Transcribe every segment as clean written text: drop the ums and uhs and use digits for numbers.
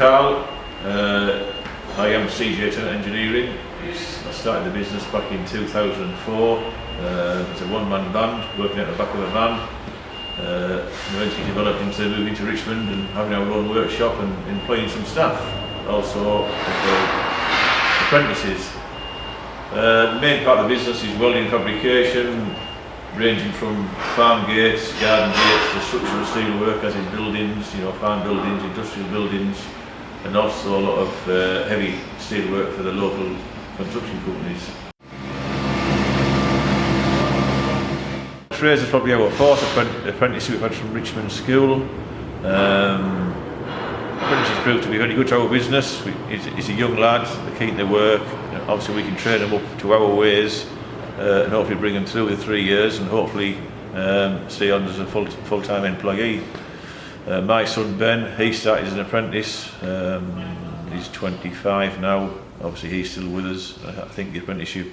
Carl. I am CJ Tennant Engineering. I started the business back in 2004. It's a one-man band working at the back of a van. Eventually developed into moving to Richmond and having our own workshop and employing some staff. Also apprentices. The main part of the business is welding fabrication, ranging from farm gates, garden gates to structural steel work, as in buildings, farm buildings, industrial buildings, and also a lot of heavy steel work for the local construction companies. Fraser's probably our fourth apprentice we've had from Richmond School. Apprentices proved to be very good to our business. He's a young lad, they're keen to work. Obviously we can train them up to our ways and hopefully bring them through the 3 years and hopefully stay on as a full-time employee. My son Ben, he started as an apprentice. He's 25 now. Obviously he's still with us. I think the apprenticeship,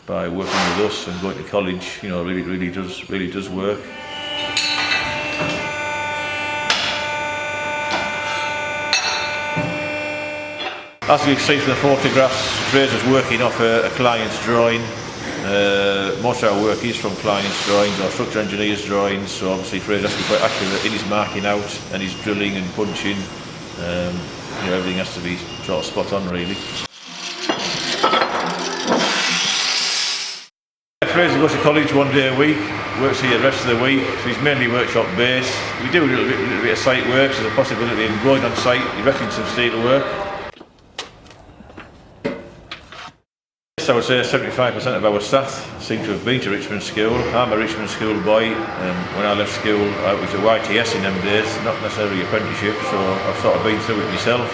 by working with us and going to college, really does work. As we've seen from the photographs, Fraser's working off a client's drawing. Most of our work is from client's drawings or structural engineer's drawings, so obviously Fraser has to be quite accurate in his marking out and his drilling and punching. Everything has to be sort of spot on, really. Fraser goes to college 1 day a week, works here the rest of the week, so he's mainly workshop based. We do a little bit of site work, so there's a possibility of going on site, erecting some steel work. I would say 75% of our staff seem to have been to Richmond School. I'm a Richmond School boy, and when I left school I was a YTS in them days, not necessarily apprenticeship, so I've sort of been through it myself.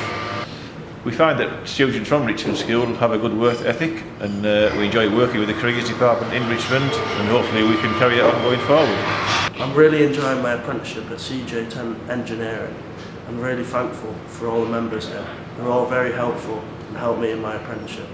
We find that students from Richmond School have a good work ethic, and we enjoy working with the careers department in Richmond, and hopefully we can carry it on going forward. I'm really enjoying my apprenticeship at CJ Tennant Engineering. I'm really thankful for all the members here. They're all very helpful and helped me in my apprenticeship.